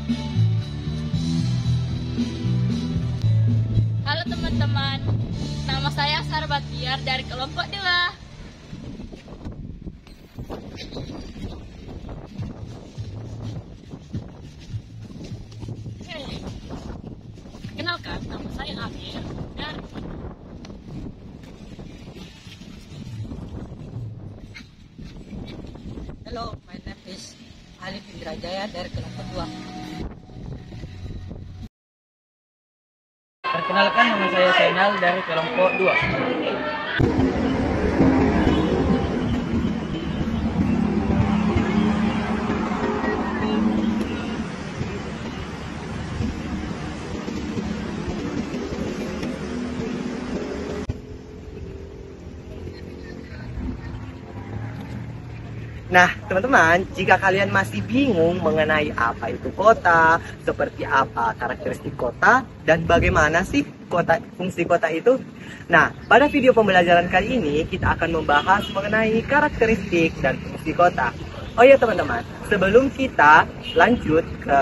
Halo teman-teman, nama saya Sarah Batiar dari kelompok 2. Kenalkan, nama saya Amir dari Hello, my name is Alif Indrajaya dari kelompok 2. Perkenalkan, nama saya Zainal dari kelompok 2. Nah, teman-teman, jika kalian masih bingung mengenai apa itu kota, seperti apa karakteristik kota, dan bagaimana sih fungsi kota itu? Nah, pada video pembelajaran kali ini kita akan membahas mengenai karakteristik dan fungsi kota. Oh ya teman-teman, sebelum kita lanjut ke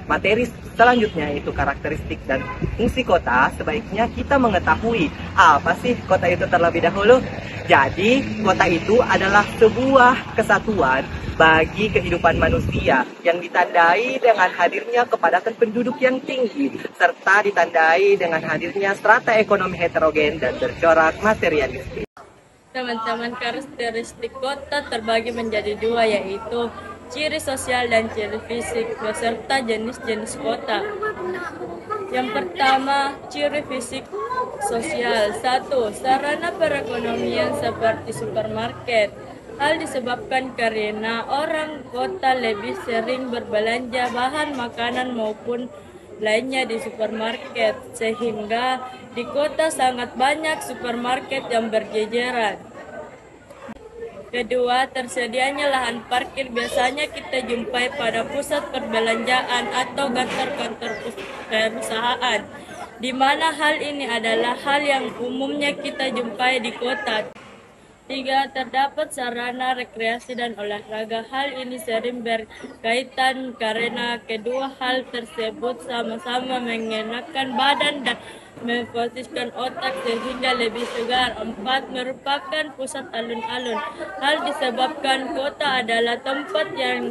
materi selanjutnya yaitu karakteristik dan fungsi kota, sebaiknya kita mengetahui apa sih kota itu terlebih dahulu. Jadi, kota itu adalah sebuah kesatuan bagi kehidupan manusia yang ditandai dengan hadirnya kepadatan penduduk yang tinggi, serta ditandai dengan hadirnya strata ekonomi heterogen dan bercorak materialistik. Teman-teman, karakteristik kota terbagi menjadi 2, yaitu ciri sosial dan ciri fisik, beserta jenis-jenis kota. Yang pertama, ciri fisik sosial. 1. Sarana perekonomian seperti supermarket. Hal disebabkan karena orang kota lebih sering berbelanja bahan makanan maupun lainnya di supermarket, sehingga di kota sangat banyak supermarket yang berjejeran. Kedua, tersedianya lahan parkir biasanya kita jumpai pada pusat perbelanjaan atau kantor-kantor perusahaan, di mana hal ini adalah hal yang umumnya kita jumpai di kota. 3. Terdapat sarana rekreasi dan olahraga. Hal ini sering berkaitan karena kedua hal tersebut sama-sama mengenakan badan dan memfokuskan otak sehingga lebih segar. 4. Merupakan pusat alun-alun. Hal disebabkan kota adalah tempat yang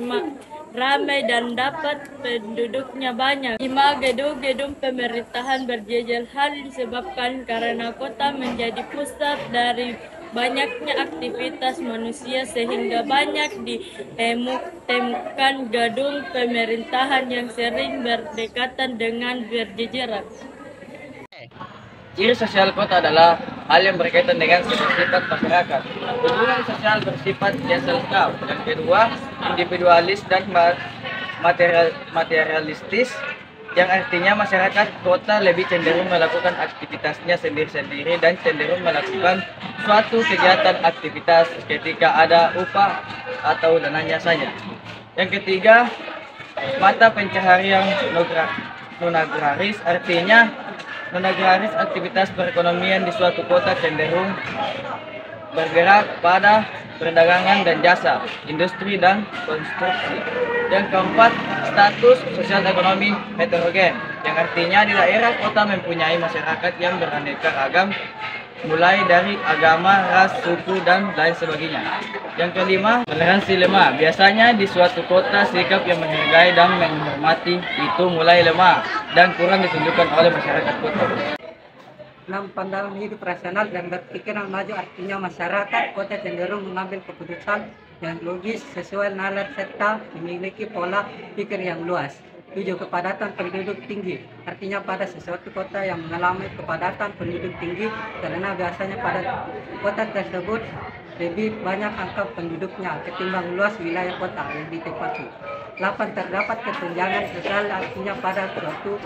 ramai dan dapat penduduknya banyak. 5. Gedung-gedung pemerintahan berjejer. Hal disebabkan karena kota menjadi pusat dari banyaknya aktivitas manusia sehingga banyak ditemukan gedung pemerintahan yang sering berdekatan dengan berjejeran. Ciri sosial kota adalah hal yang berkaitan dengan sifat masyarakat. Hubungan sosial bersifat biasa lengkap. Yang kedua, individualis dan materialistis, yang artinya masyarakat kota lebih cenderung melakukan aktivitasnya sendiri-sendiri dan cenderung melakukan suatu kegiatan aktivitas ketika ada upah atau dananya saja. Yang ketiga, mata pencaharian non-agraris, artinya non-agraris aktivitas perekonomian di suatu kota cenderung bergerak pada perdagangan dan jasa, industri dan konstruksi. Yang keempat, status sosial ekonomi heterogen, yang artinya di daerah kota mempunyai masyarakat yang beraneka ragam, mulai dari agama, ras, suku, dan lain sebagainya. Yang kelima, toleransi lemah. Biasanya di suatu kota sikap yang menghargai dan menghormati itu mulai lemah dan kurang ditunjukkan oleh masyarakat kota. 6. Pandangan hidup rasional dan berpikiran maju, artinya masyarakat kota cenderung mengambil keputusan yang logis sesuai nalar serta memiliki pola pikir yang luas. 7. Kepadatan penduduk tinggi, artinya pada sesuatu kota yang mengalami kepadatan penduduk tinggi karena biasanya pada kota tersebut lebih banyak angka penduduknya ketimbang luas wilayah kota yang ditempati. 8. Terdapat kesenjangan sosial, artinya pada suatu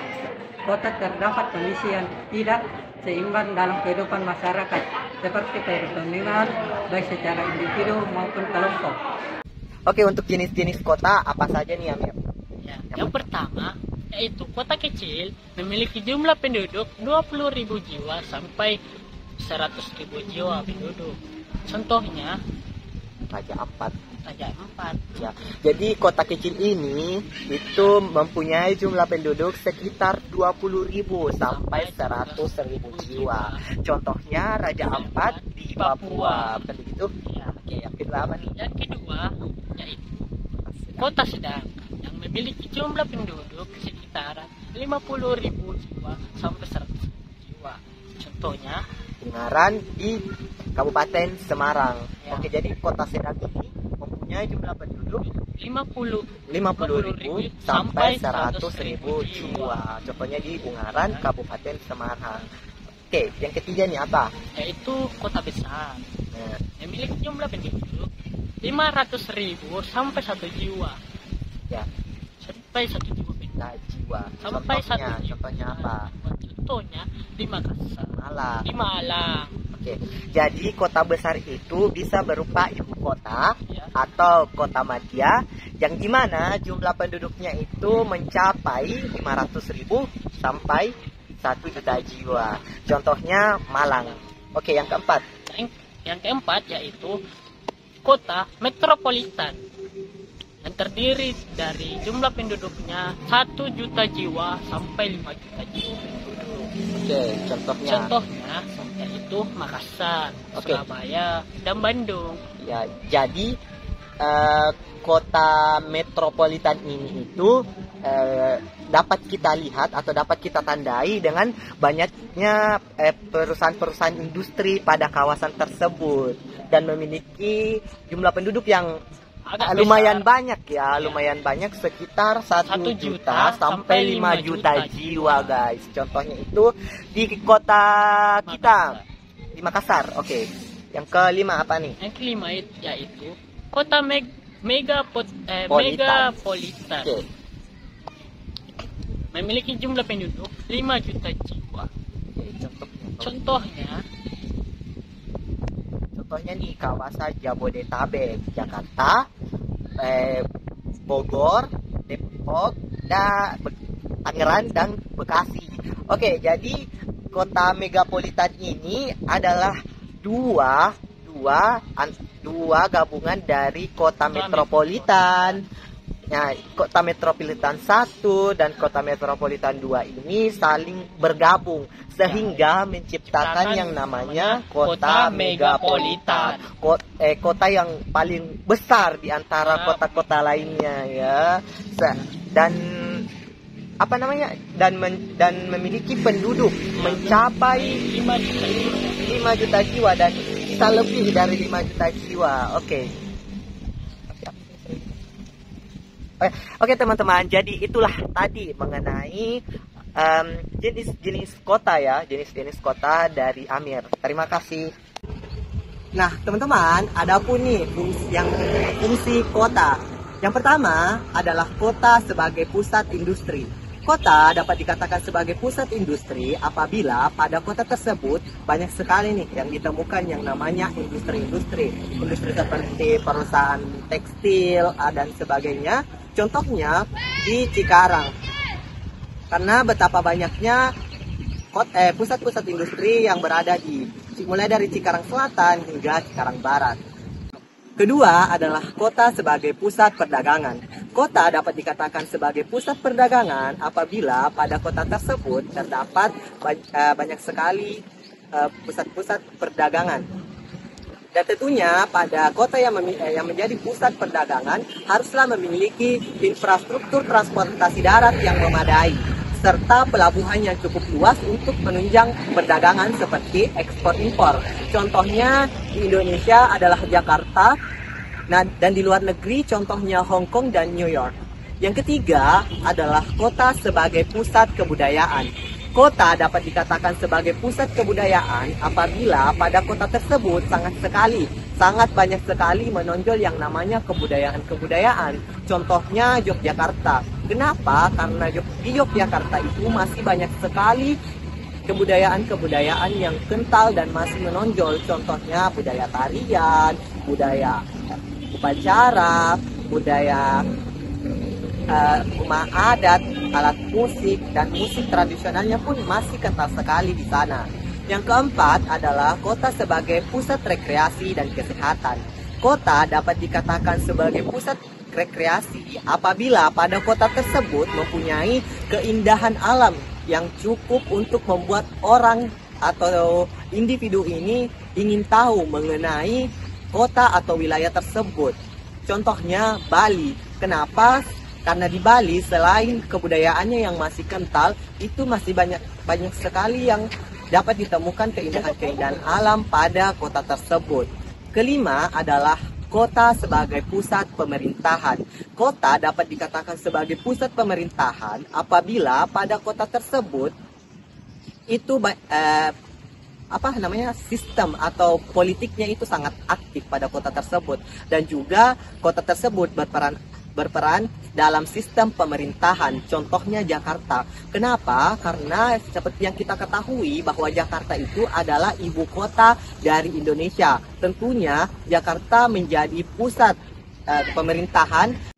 kota terdapat kondisi yang tidak seimbang dalam kehidupan masyarakat seperti perekonomian baik secara individu maupun kelompok. Oke, untuk jenis-jenis kota apa saja nih Amir? Ya, yang pertama yaitu kota kecil memiliki jumlah penduduk 20.000 jiwa sampai 100.000 jiwa penduduk. Contohnya Raja Ampat. Raja Ampat. Ya, jadi kota kecil ini itu mempunyai jumlah penduduk sekitar 20.000 sampai 100.000 jiwa. Contohnya Raja Ampat di Papua, bukan begitu? Ya. Oke, yang kedua apa nih? Yang kedua yaitu kota sedang yang memiliki jumlah penduduk sekitar 50.000 jiwa sampai 100.000 jiwa. Contohnya Ungaran di Kabupaten Semarang. Ya. Oke, jadi kota sedang ini mempunyai jumlah penduduk 50.000 sampai 100.000 jiwa. Contohnya di Ungaran, Kabupaten Semarang. Oke, yang ketiga nih apa? yaitu kota besar Nah, memiliki jumlah penduduk 500.000 sampai 1 jiwa. ya, Sampai 1 jiwa penduduk. nah, jiwa. Sampai Contohnya, 1 jiwa. contohnya apa? Contohnya di Makassar, Malang. di Malang. Oke, jadi kota besar itu bisa berupa ibu kota Ya. atau kota madya yang dimana jumlah penduduknya itu mencapai 500.000 sampai 1 juta jiwa. Contohnya Malang. Oke, yang keempat. Yang keempat yaitu kota metropolitan yang terdiri dari jumlah penduduknya 1 juta jiwa sampai 5 juta jiwa penduduk. Oke, contohnya. Contohnya yaitu Makassar, Oke. Surabaya, dan Bandung. Ya, jadi kota metropolitan ini itu dapat kita lihat atau dapat kita tandai dengan banyaknya perusahaan-perusahaan industri pada kawasan tersebut dan memiliki jumlah penduduk yang Agak lumayan besar. banyak ya, lumayan banyak sekitar 1 1 juta juta sampai 5 sampai juta 5 juta jiwa guys. Contohnya itu di kota kita di Makassar. Oke. Yang kelima apa nih? Yang kelima yaitu kota Politan. megapolitan. Oke. Memiliki jumlah penduduk 5 juta jiwa. Oke, contohnya. Contohnya nih kawasan Jabodetabek, Jakarta, Bogor, Depok, Tangerang dan Bekasi. Oke, jadi kota megapolitan ini adalah dua gabungan dari kota metropolitan. Nah, kota metropolitan 1 dan kota metropolitan 2 ini saling bergabung sehingga menciptakan yang namanya kota megapolitan. Kota yang paling besar di antara kota-kota lainnya ya. Dan apa namanya? Dan memiliki penduduk mencapai 5 juta jiwa dan bisa lebih dari 5 juta jiwa. Oke teman-teman, jadi itulah tadi mengenai jenis-jenis kota ya, jenis-jenis kota dari Amir. Terima kasih. Nah teman-teman, ada pun nih fungsi kota. Yang pertama adalah kota sebagai pusat industri. Kota dapat dikatakan sebagai pusat industri apabila pada kota tersebut banyak sekali nih yang ditemukan yang namanya industri-industri. Industri seperti perusahaan tekstil dan sebagainya. Contohnya di Cikarang. Karena betapa banyaknya pusat-pusat industri yang berada mulai dari Cikarang Selatan hingga Cikarang Barat. Kedua adalah kota sebagai pusat perdagangan. Kota dapat dikatakan sebagai pusat perdagangan apabila pada kota tersebut terdapat banyak sekali pusat-pusat perdagangan. Dan tentunya pada kota yang menjadi pusat perdagangan haruslah memiliki infrastruktur transportasi darat yang memadai serta pelabuhan yang cukup luas untuk menunjang perdagangan seperti ekspor impor. Contohnya di Indonesia adalah Jakarta, dan di luar negeri contohnya Hong Kong dan New York. Yang ketiga adalah kota sebagai pusat kebudayaan. Kota dapat dikatakan sebagai pusat kebudayaan apabila pada kota tersebut sangat banyak sekali menonjol yang namanya kebudayaan-kebudayaan. Contohnya Yogyakarta. Kenapa? Karena di Yogyakarta itu masih banyak sekali kebudayaan-kebudayaan yang kental dan masih menonjol. Contohnya budaya tarian, budaya upacara, budaya rumah adat, alat musik, dan musik tradisionalnya pun masih kental sekali di sana. Yang keempat adalah kota sebagai pusat rekreasi dan kesehatan. kota dapat dikatakan sebagai pusat rekreasi apabila pada kota tersebut mempunyai keindahan alam yang cukup untuk membuat orang atau individu ini ingin tahu mengenai kota atau wilayah tersebut. Contohnya Bali. Kenapa? Karena di Bali selain kebudayaannya yang masih kental, itu masih banyak sekali yang dapat ditemukan keindahan-keindahan alam pada kota tersebut. Kelima adalah kota sebagai pusat pemerintahan. Kota dapat dikatakan sebagai pusat pemerintahan apabila pada kota tersebut itu sistem atau politiknya itu sangat aktif pada kota tersebut, dan juga kota tersebut berperan dalam sistem pemerintahan. Contohnya Jakarta. Kenapa? Karena seperti yang kita ketahui bahwa Jakarta itu adalah ibu kota dari Indonesia. Tentunya Jakarta menjadi pusat pemerintahan.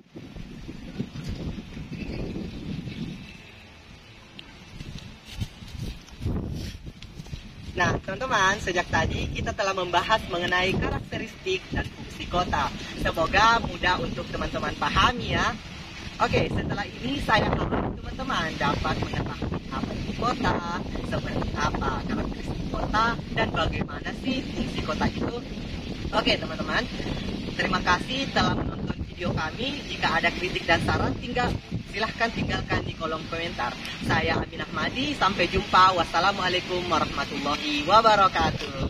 Nah, teman-teman, sejak tadi kita telah membahas mengenai karakteristik dan fungsi kota. Semoga mudah untuk teman-teman pahami ya. Oke, setelah ini saya harap teman-teman dapat mengetahui apa itu kota, seperti apa karakteristik kota, dan bagaimana sih fungsi kota itu. Oke, teman-teman, terima kasih telah menonton video kami. Jika ada kritik dan saran, silahkan tinggalkan di kolom komentar. Saya Amin Ahmadi, sampai jumpa. Wassalamualaikum warahmatullahi wabarakatuh.